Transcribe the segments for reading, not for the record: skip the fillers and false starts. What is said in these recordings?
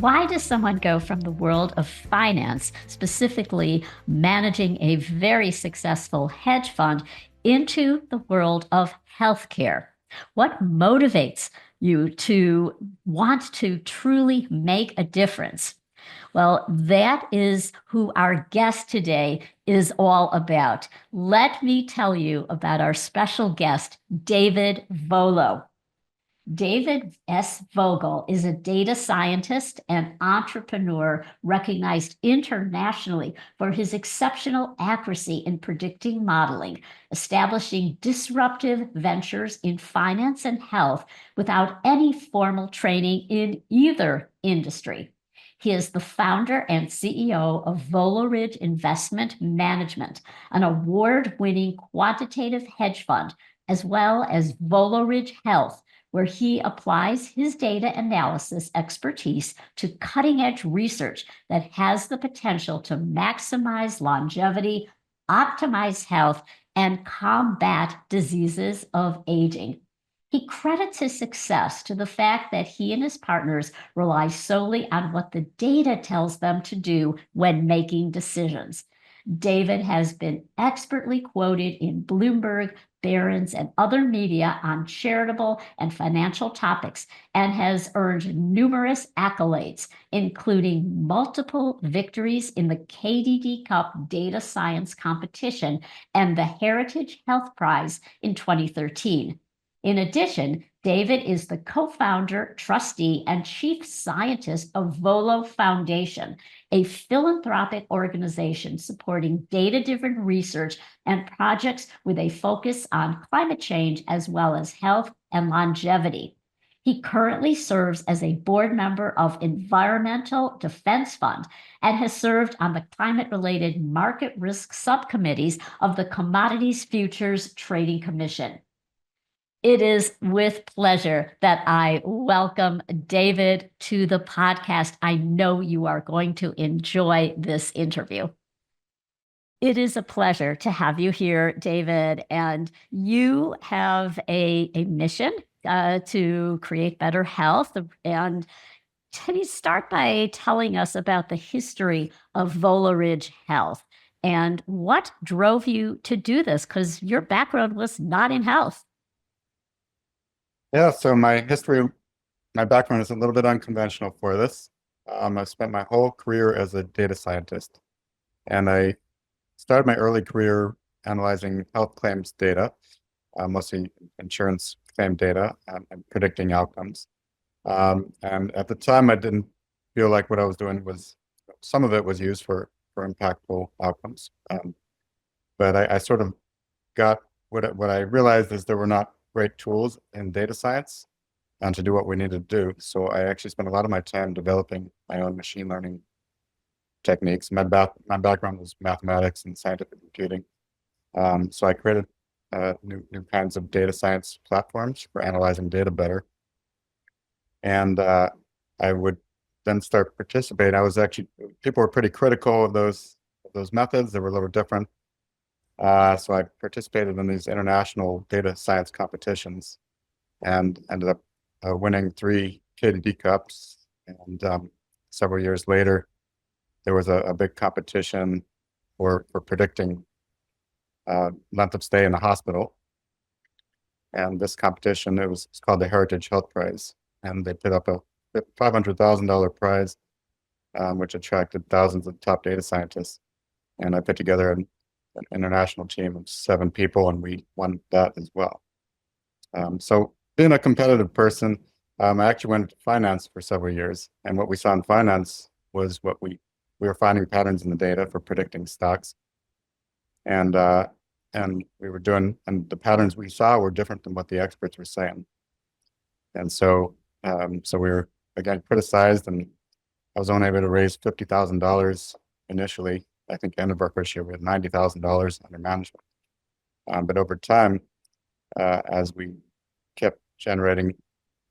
Why does someone go from the world of finance, specifically managing a very successful hedge fund, into the world of healthcare? What motivates you to want to truly make a difference? Well, that is who our guest today is all about. Let me tell you about our special guest, David Vogel. David S. Vogel is a data scientist and entrepreneur recognized internationally for his exceptional accuracy in predicting modeling, establishing disruptive ventures in finance and health without any formal training in either industry. He is the founder and CEO of Voloridge Investment Management, an award-winning quantitative hedge fund, as well as Voloridge Health, where he applies his data analysis expertise to cutting-edge research that has the potential to maximize longevity, optimize health, and combat diseases of aging. He credits his success to the fact that he and his partners rely solely on what the data tells them to do when making decisions. David has been expertly quoted in Bloomberg, Barron's, and other media on charitable and financial topics, and has earned numerous accolades, including multiple victories in the KDD Cup Data Science Competition and the Heritage Health Prize in 2013. In addition, David is the co-founder, trustee, and chief scientist of VoLo Foundation, a philanthropic organization supporting data-driven research and projects with a focus on climate change as well as health and longevity. He currently serves as a board member of Environmental Defense Fund and has served on the climate-related market risk subcommittees of the Commodities Futures Trading Commission. It is with pleasure that I welcome David to the podcast. I know you are going to enjoy this interview. It is a pleasure to have you here, David. And you have a mission to create better health. And can you start by telling us about the history of Voloridge Health and what drove you to do this? Because your background was not in health. Yeah, so my background is a little bit unconventional for this. I've spent my whole career as a data scientist, and I started my early career analyzing health claims data, mostly insurance claim data, and predicting outcomes. And at the time, I didn't feel like what I was doing was, some of it was used for impactful outcomes. But I sort of got, what I realized is there were not great tools in data science and to do what we needed to do. So I actually spent a lot of my time developing my own machine learning techniques. My background was mathematics and scientific computing. So I created new kinds of data science platforms for analyzing data better. And I would then start participating. People were pretty critical of those methods. They were a little different. So I participated in these international data science competitions and ended up winning 3 KDD Cups. And several years later, there was a big competition for predicting length of stay in the hospital. And this competition, it's called the Heritage Health Prize. And they put up a $500,000 prize, which attracted thousands of top data scientists. And I put together an international team of 7 people, and we won that as well. So being a competitive person, I actually went into finance for several years. And what we saw in finance was we were finding patterns in the data for predicting stocks. And we were doing, and the patterns we saw were different than what the experts were saying. And so we were, again, criticized, and I was only able to raise $50,000 initially. I think end of our first year, we had $90,000 under management. But over time, as we kept generating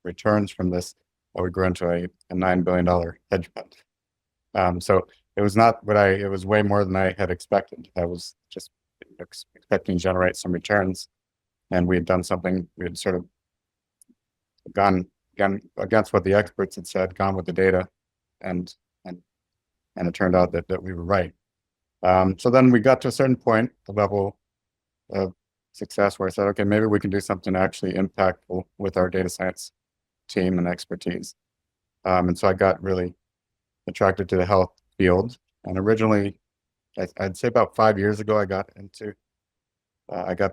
returns from this, we grew into a $9 billion hedge fund. So it was not it was way more than I had expected. I was just expecting to generate some returns. And we had done something, we had sort of gone against what the experts had said, gone with the data, and it turned out that we were right. So then we got to a certain point, a level of success where I said, okay, maybe we can do something actually impactful with our data science team and expertise. And so I got really attracted to the health field. And originally, I'd say about 5 years ago, I got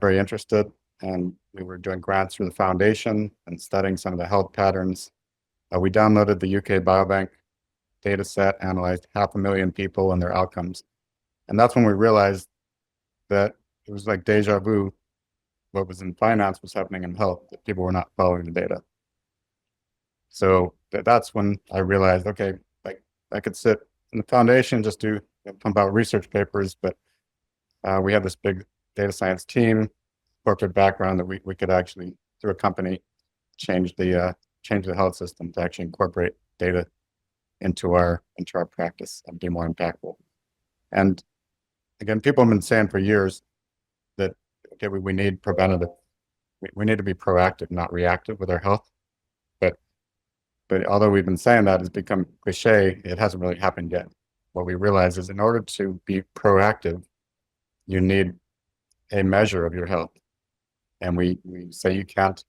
very interested, and we were doing grants through the foundation and studying some of the health patterns. We downloaded the UK Biobank data set, analyzed 500,000 people and their outcomes. And that's when we realized that it was like deja vu. What was in finance was happening in health, that people were not following the data. So that's when I realized, okay, like I could sit in the foundation, just pump out research papers, but we had this big data science team, corporate background that we could actually, through a company, change the health system to actually incorporate data into our practice and be more impactful. And again, people have been saying for years that, okay, we need preventative. We need to be proactive, not reactive with our health. But although we've been saying that, it's become cliche, it hasn't really happened yet. What we realize is in order to be proactive, you need a measure of your health. And we say you can't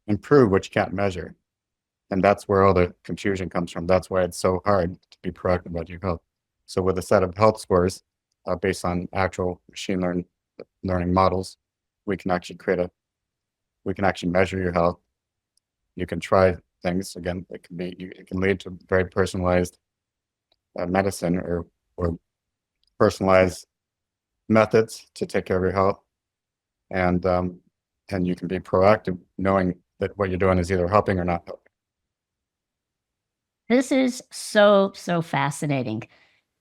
improve what you can't measure. And that's where all the confusion comes from. That's why it's so hard to be proactive about your health. So with a set of health scores based on actual machine learning models, we can actually measure your health. You can try things. Again, it can lead to very personalized medicine or personalized methods to take care of your health. And you can be proactive, knowing that what you're doing is either helping or not helping. This is so fascinating.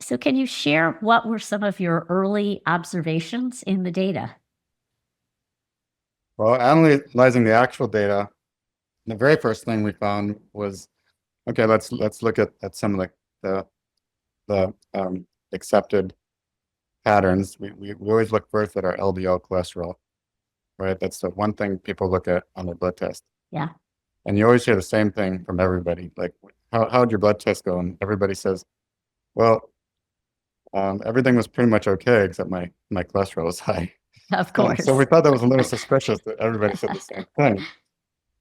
So can you share what were some of your early observations in the data? Well, analyzing the actual data, the very first thing we found was, okay, let's look at some of the accepted patterns. We always look first at our LDL cholesterol, right? That's the one thing people look at on their blood test. Yeah. And you always hear the same thing from everybody, like, how'd your blood test go? And everybody says, well, everything was pretty much okay except my cholesterol was high. Of course. So we thought that was a little suspicious that everybody said the same thing.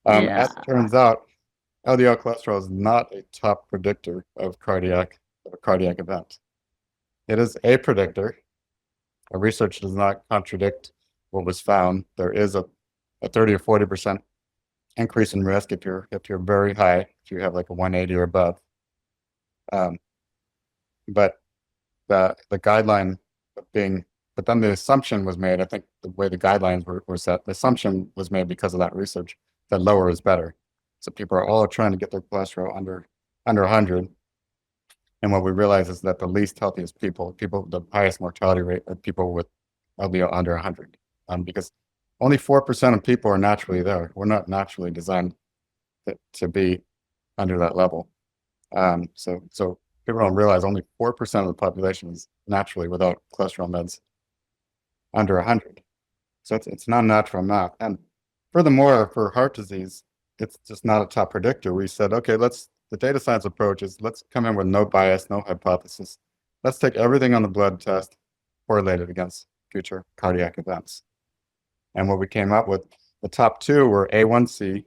Yeah. As it turns out, LDL cholesterol is not a top predictor of a cardiac event. It is a predictor. Our research does not contradict what was found. There is a 30 or 40% increase in risk if you're very high, if you have like a 180 or above. But the guideline being, but then the assumption was made, I think the way the guidelines were set, the assumption was made because of that research that lower is better. So people are all trying to get their cholesterol under 100. And what we realize is that the least healthiest people, the highest mortality rate are people with LDL under 100. Because only 4% of people are naturally there. We're not naturally designed to be under that level. So people don't realize only 4% of the population is naturally without cholesterol meds under 100. So it's not a natural amount. And furthermore, for heart disease, it's just not a top predictor. We said, okay, the data science approach is let's come in with no bias, no hypothesis. Let's take everything on the blood test, correlate it against future cardiac events. And what we came up with, the top two were A1C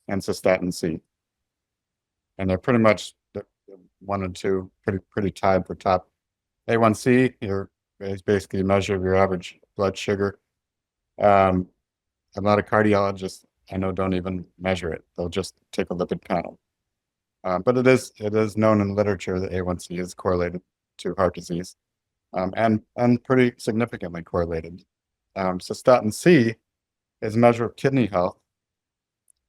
and Cystatin C. And they're pretty much the 1 and 2, pretty tied for top. A1C, is basically a measure of your average blood sugar. A lot of cardiologists I know don't even measure it. They'll just take a lipid panel. But it is known in the literature that A1C is correlated to heart disease, and pretty significantly correlated. Cystatin C is a measure of kidney health.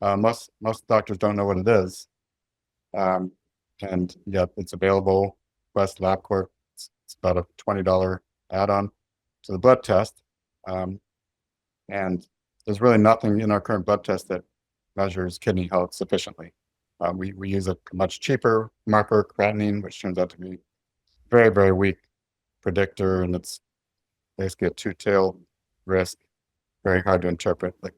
Most doctors don't know what it is, and yet it's available. Quest LabCorp, it's about a $20 add-on to the blood test, and there's really nothing in our current blood test that measures kidney health sufficiently. We use a much cheaper marker, creatinine, which turns out to be very, very weak predictor, and it's basically a two-tailed risk, very hard to interpret. Like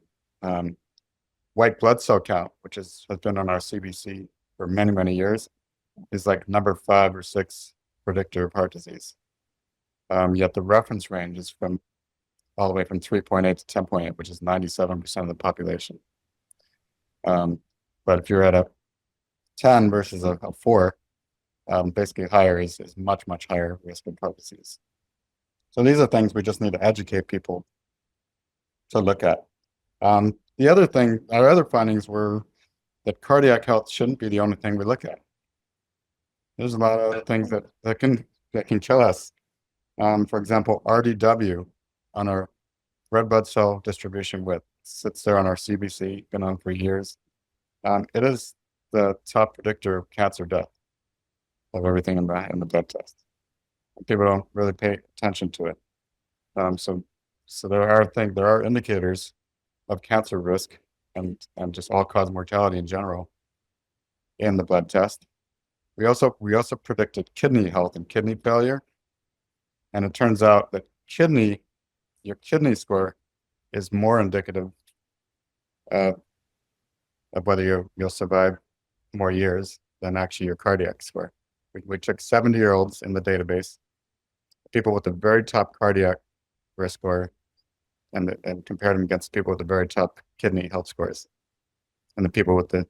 white blood cell count, which has been on our CBC for many, many years. is like number 5 or 6 predictor of heart disease. Yet the reference range is from all the way from 3.8 to 10.8, which is 97% of the population. But if you're at a 10 versus a 4, basically higher is much, much higher risk of heart disease. So these are things we just need to educate people to look at. The other thing, our other findings were that cardiac health shouldn't be the only thing we look at. There's a lot of other things that can kill us. For example, RDW on our red blood cell distribution width sits there on our CBC, been on for years. It is the top predictor of cancer death of everything in the blood test. People don't really pay attention to it. So there are indicators of cancer risk and just all-cause mortality in general in the blood test. We also predicted kidney health and kidney failure, and it turns out that your kidney score is more indicative of whether you'll survive more years than actually your cardiac score. We took 70-year-olds in the database, people with the very top cardiac risk score, and compared them against people with the very top kidney health scores. And the people with the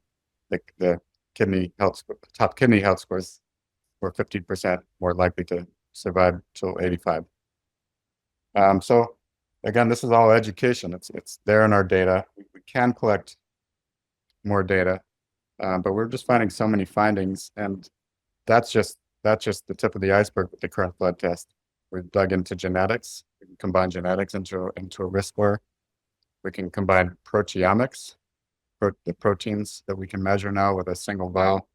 top kidney health scores were 50% more likely to survive till 85. So again, this is all education. It's there in our data. We can collect more data, but we're just finding so many findings, and that's just the tip of the iceberg with the current blood test. We've dug into genetics. We can combine genetics into a risk score. We can combine proteomics, the proteins that we can measure now with a single vial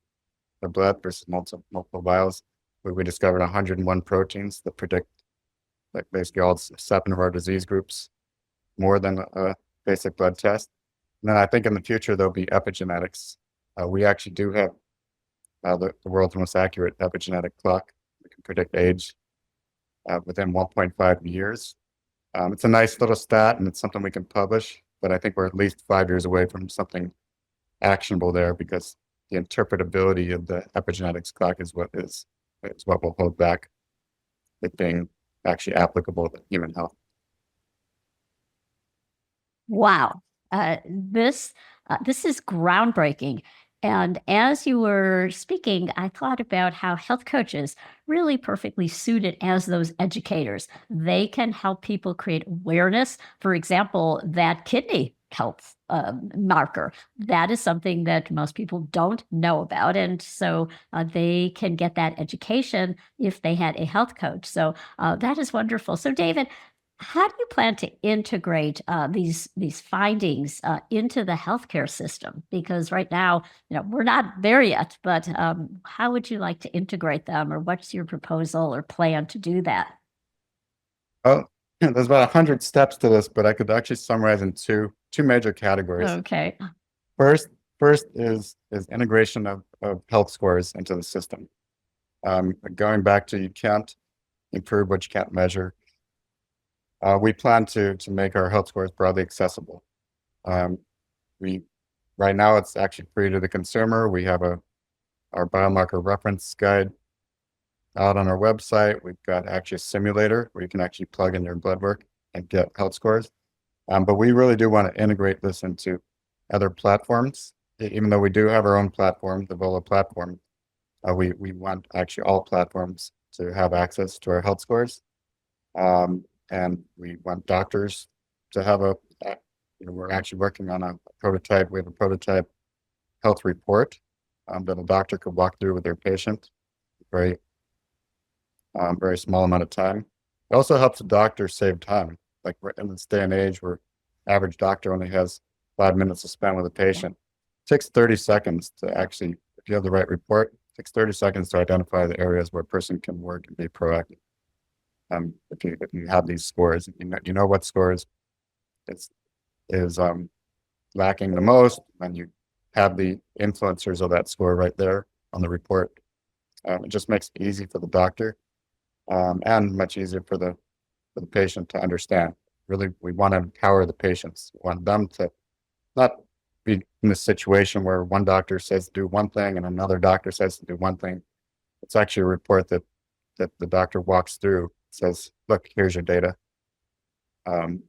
of blood versus multiple vials. We discovered 101 proteins that predict like basically all 7 of our disease groups more than a basic blood test. And then I think in the future there'll be epigenetics. We actually do have the world's most accurate epigenetic clock. We can predict age within 1.5 years. It's a nice little stat, and it's something we can publish, but I think we're at least 5 years away from something actionable there, because the interpretability of the epigenetics clock is what will hold back it being actually applicable to human health. Wow. This is groundbreaking. And as you were speaking, I thought about how health coaches really perfectly suited as those educators. They can help people create awareness. For example, that kidney health marker, that is something that most people don't know about. And so they can get that education if they had a health coach. So that is wonderful. So David, how do you plan to integrate these findings into the healthcare system? Because right now, we're not there yet, but how would you like to integrate them, or what's your proposal or plan to do that? Well, there's about 100 steps to this, but I could actually summarize in two major categories. Okay. First is integration of health scores into the system. Going back to, you can't improve what you can't measure. We plan to make our health scores broadly accessible. Right now it's actually free to the consumer. We have our biomarker reference guide out on our website. We've got actually a simulator where you can actually plug in your blood work and get health scores. But we really do want to integrate this into other platforms. Even though we do have our own platform, the VoLo platform, we want actually all platforms to have access to our health scores. And we want doctors to have we're actually working on a prototype. We have a prototype health report that a doctor could walk through with their patient. Very small amount of time. It also helps the doctor save time. Like we're in this day and age where average doctor only has 5 minutes to spend with a patient. It takes 30 seconds to actually, if you have the right report, it takes 30 seconds to identify the areas where a person can work and be proactive. If you have these scores, you know what scores is lacking the most, and you have the influencers of that score right there on the report. It just makes it easy for the doctor, and much easier for the patient to understand. Really, we want to empower the patients. We want them to not be in this situation where one doctor says to do one thing and another doctor says to do one thing. It's actually a report that the doctor walks through, says, look, here's your data. And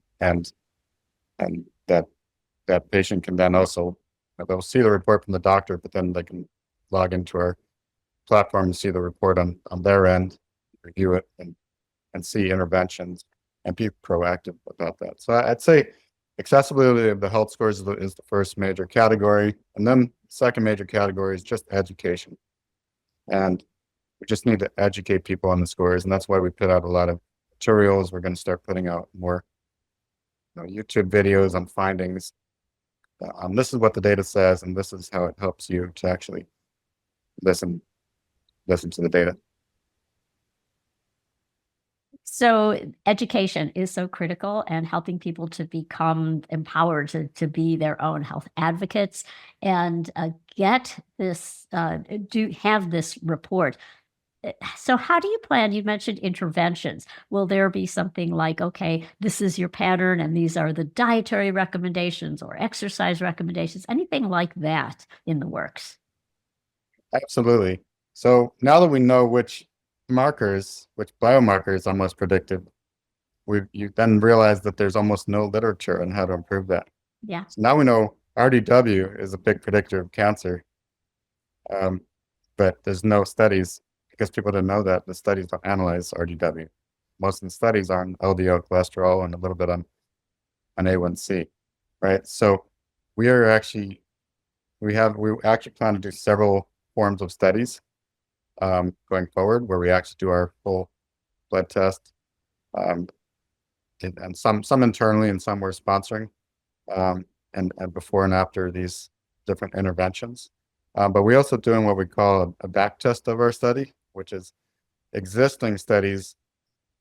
that patient can then also, they'll see the report from the doctor, but then they can log into our platform to see the report on their end, review it, and see interventions and be proactive about that. So I'd say accessibility of the health scores is the first major category. And then the second major category is just education. And we just need to educate people on the scores. And that's why we put out a lot of materials. We're going to start putting out more YouTube videos on findings. This is what the data says, and this is how it helps you to actually listen to the data. So education is so critical, and helping people to become empowered to be their own health advocates and get this, have this report. So how do you plan? You mentioned interventions. Will there be something like, okay, this is your pattern and these are the dietary recommendations or exercise recommendations, anything like that in the works? Absolutely. So now that we know which biomarkers are most predictive, you then realize that there's almost no literature on how to improve that. Yeah. So now we know RDW is a big predictor of cancer, but there's no studies because people didn't know that. The studies don't analyze RDW. Most of the studies are on LDL cholesterol and a little bit on A1C, right? So we actually plan to do several forms of studies going forward where we actually do our full blood test, and some internally and some we're sponsoring, and before and after these different interventions. But we're also doing what we call a back test of our study, which is existing studies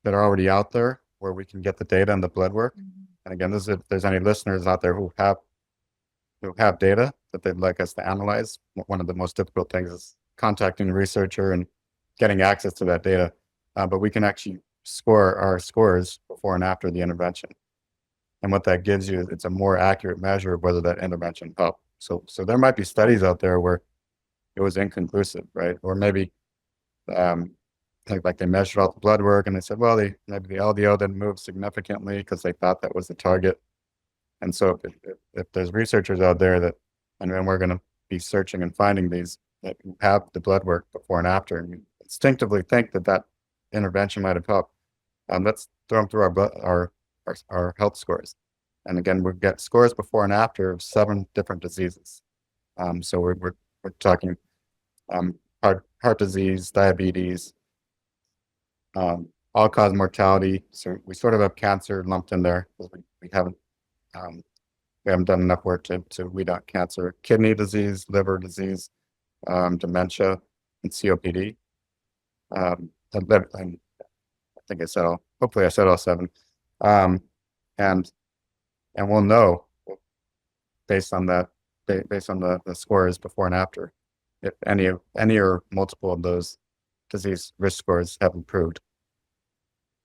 that are already out there where we can get the data and the blood work. Mm-hmm. And again, this is if there's any listeners out there who have data that they'd like us to analyze. One of the most difficult things is contacting a researcher and getting access to that data. But we can actually score our scores before and after the intervention. And what that gives you, it's a more accurate measure of whether that intervention helped. So there might be studies out there where it was inconclusive, right? Or maybe like they measured all the blood work and they said, well, maybe the LDL didn't move significantly because they thought that was the target. And so if there's researchers out there that, and then we're going to be searching and finding these that have the blood work before and after, and we instinctively think that intervention might have helped, let's throw them through our health scores. And again, we get scores before and after of 7 different diseases. So we're talking heart disease, diabetes, all-cause mortality. So we sort of have cancer lumped in there because we haven't done enough work to weed out cancer, kidney disease, liver disease, dementia, and COPD. And I think I said hopefully I said all 7. And we'll know based on the scores before and after if any or multiple of those disease risk scores have improved.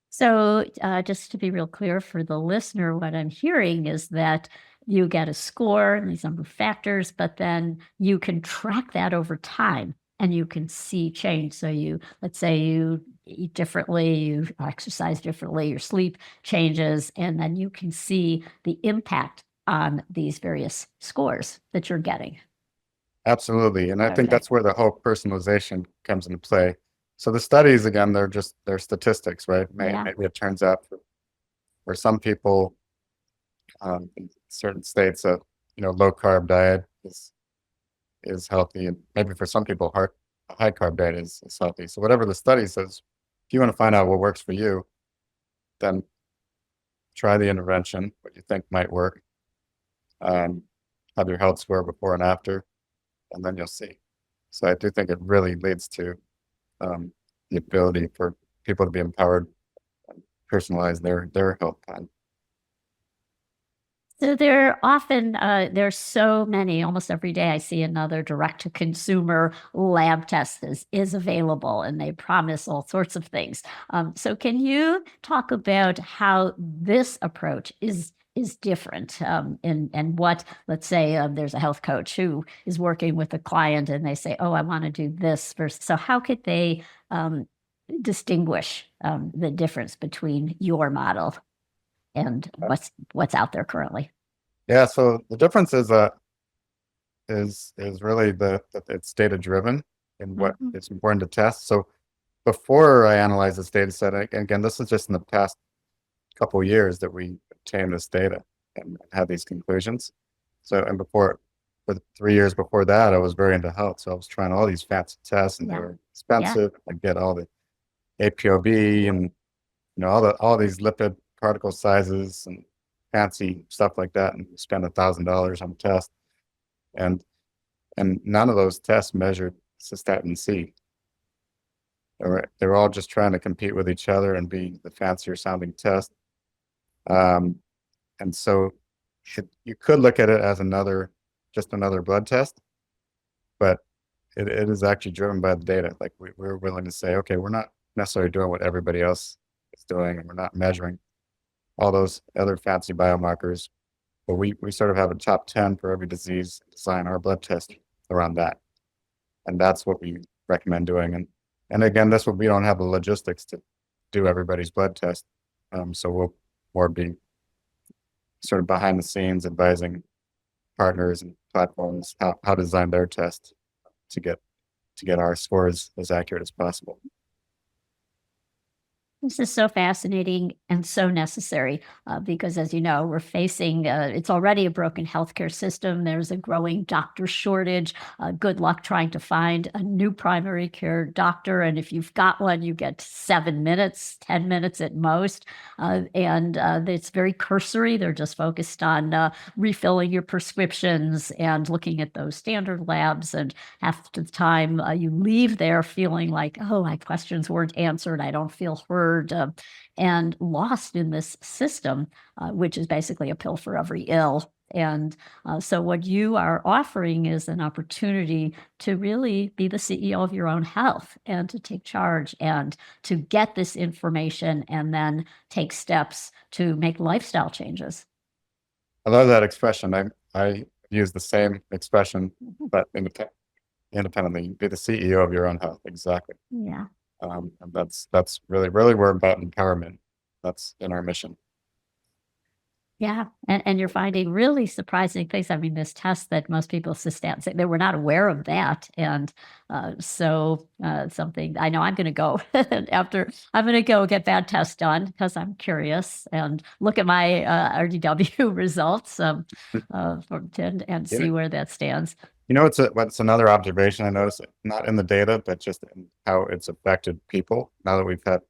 So just to be real clear for the listener, what I'm hearing is that you get a score and these number of factors, but then you can track that over time and you can see change. So let's say you eat differently, you exercise differently, your sleep changes, and then you can see the impact on these various scores that you're getting. Absolutely. And I think that's where the whole personalization comes into play. So the studies, again, they're statistics, right? Maybe it turns out for some people in certain states, a low carb diet is healthy, and maybe for some people, a high carb diet is healthy. So whatever the study says, if you want to find out what works for you, then try the intervention, what you think might work. Have your health score before and after, and then you'll see. So I do think it really leads to the ability for people to be empowered and personalize their health plan. So there's so many, almost every day I see another direct-to-consumer lab test is available, and they promise all sorts of things. So can you talk about how this approach is is different, and what, let's say there's a health coach who is working with a client and they say, oh, I want to do this versus, so how could they distinguish the difference between your model and what's out there currently? Yeah, so the difference is really that it's data driven and what it's important to test. So before I analyze this data set, again, this is just in the past couple of years that we obtained this data and had these conclusions. So, and for the 3 years before that, I was very into health. So I was trying all these fancy tests, and they were expensive. I get all the APOB and all these lipid particle sizes and fancy stuff like that, and spend $1,000 on a test. And none of those tests measured cystatin C. They were all just trying to compete with each other and be the fancier sounding test. And so you could look at it as just another blood test, but it is actually driven by the data. Like we're willing to say, okay, we're not necessarily doing what everybody else is doing, and we're not measuring all those other fancy biomarkers, but we sort of have a top 10 for every disease, design our blood test around that. And that's what we recommend doing. And again, we don't have the logistics to do everybody's blood test. So we'll more be sort of behind the scenes advising partners and platforms how to design their test to get our scores as accurate as possible. This is so fascinating and so necessary because, as you know, we're facing, it's already a broken healthcare system. There's a growing doctor shortage. Good luck trying to find a new primary care doctor. And if you've got one, you get 7 minutes, 10 minutes at most. And it's very cursory. They're just focused on refilling your prescriptions and looking at those standard labs. And half the time you leave there feeling like, oh, my questions weren't answered. I don't feel heard. And lost in this system, which is basically a pill for every ill. And so what you are offering is an opportunity to really be the CEO of your own health and to take charge and to get this information and then take steps to make lifestyle changes. I love that expression. I use the same expression, but independently. Be the CEO of your own health. Exactly. Yeah. And that's really we're about empowerment. That's in our mission. Yeah, and you're finding really surprising things. I mean, this test that most people cystatin say they were not aware of that, and something I know I'm going to go after. I'm going to go get that test done because I'm curious and look at my RDW results and see where that stands. What's another observation I noticed, not in the data, but just in how it's affected people. Now that we've had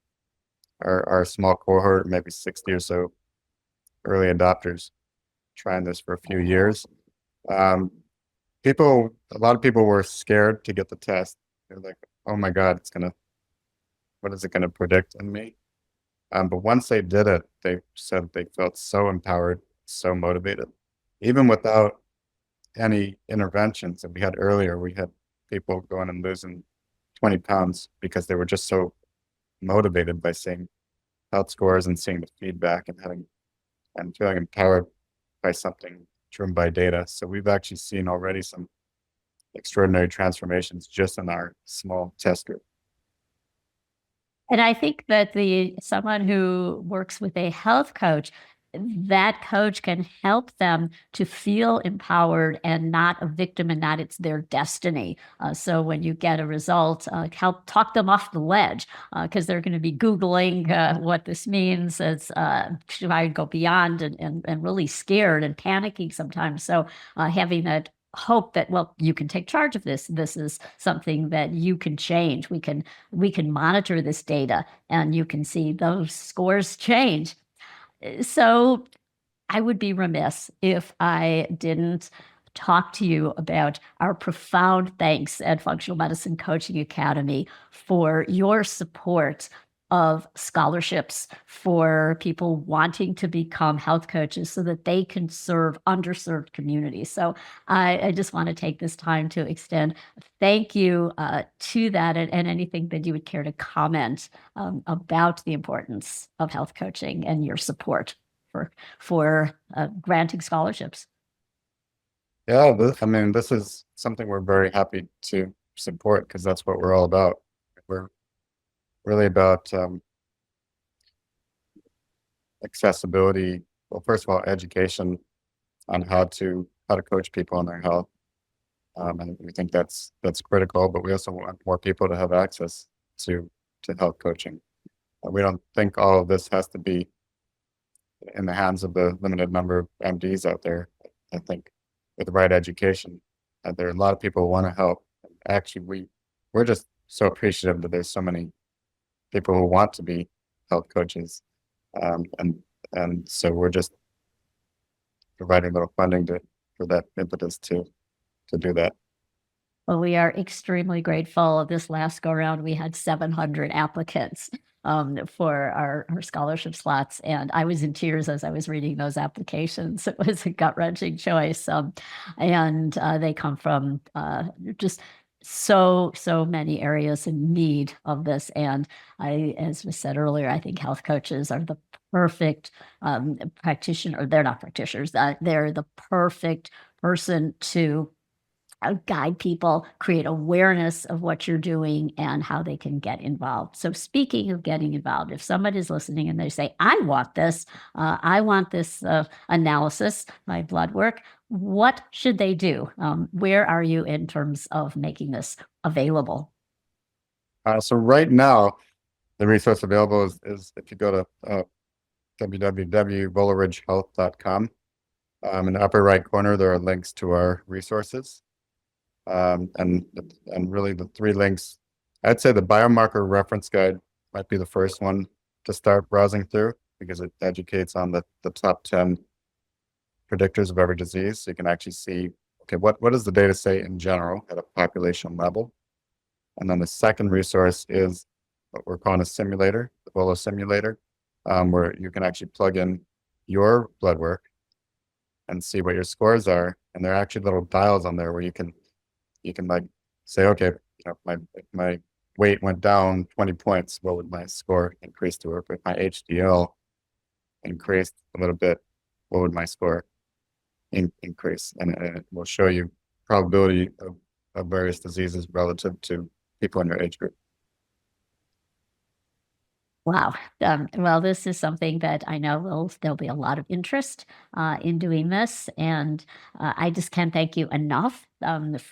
our small cohort, maybe 60 or so early adopters trying this for a few years, a lot of people were scared to get the test. They're like, oh my God, what is it going to predict in me? But once they did it, they said they felt so empowered, so motivated, even without any interventions that we had earlier. We had people going and losing 20 pounds because they were just so motivated by seeing health scores and seeing the feedback and feeling empowered by something driven by data. So we've actually seen already some extraordinary transformations just in our small test group. And I think that someone who works with a health coach, that coach can help them to feel empowered and not a victim and not it's their destiny. So when you get a result, help talk them off the ledge because they're going to be Googling what this means. Should I go beyond and really scared and panicking sometimes. So having that hope that, well, you can take charge of this. This is something that you can change. We can monitor this data and you can see those scores change. So I would be remiss if I didn't talk to you about our profound thanks at Functional Medicine Coaching Academy for your support of scholarships for people wanting to become health coaches so that they can serve underserved communities. So I just want to take this time to extend thank you to that and anything that you would care to comment about the importance of health coaching and your support. for granting scholarships. Yeah, this is something we're very happy to support because that's what we're all about. We're really about accessibility. Well, first of all, education on how to coach people on their health. And we think that's critical, but we also want more people to have access to health coaching. We don't think all of this has to be in the hands of the limited number of MDs out there. I think with the right education, there are a lot of people who want to help. Actually, we're just so appreciative that there's so many people who want to be health coaches, and so we're just providing a little funding for that impetus to do that. Well, we are extremely grateful. This last go round, we had 700 applicants for our scholarship slots, and I was in tears as I was reading those applications. It was a gut-wrenching choice, and they come from just so many areas in need of this. And as was said earlier, I think health coaches are the perfect practitioner. They're not practitioners. They're the perfect person to guide people, create awareness of what you're doing and how they can get involved. So speaking of getting involved, if somebody's listening and they say, I want this analysis, my blood work, what should they do? Where are you in terms of making this available? So right now, the resource available is if you go to www.voloridgehealth.com. In the upper right corner, there are links to our resources. And really the 3 links, I'd say the biomarker reference guide might be the first one to start browsing through because it educates on the top 10 predictors of every disease. So you can actually see, okay, what does the data say in general at a population level? And then the second resource is what we're calling a simulator, the VoLo simulator, where you can actually plug in your blood work and see what your scores are. And there are actually little dials on there where you can like say, okay, my weight went down 20 points. What would my score increase to? Or if my HDL increased a little bit, what would my score increase? And it will show you probability of various diseases relative to people in your age group. Wow. Well, this is something that I know there'll be a lot of interest in doing this. And I just can't thank you enough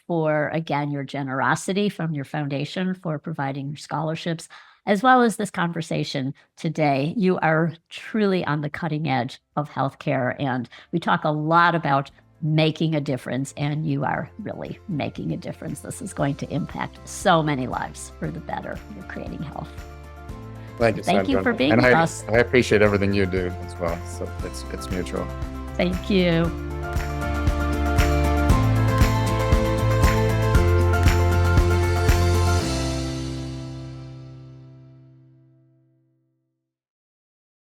for, again, your generosity from your foundation for providing scholarships, as well as this conversation today. You are truly on the cutting edge of healthcare. And we talk a lot about making a difference, and you are really making a difference. This is going to impact so many lives for the better. You're creating health. Thank you for being with us. I appreciate everything you do as well. So it's mutual. Thank you.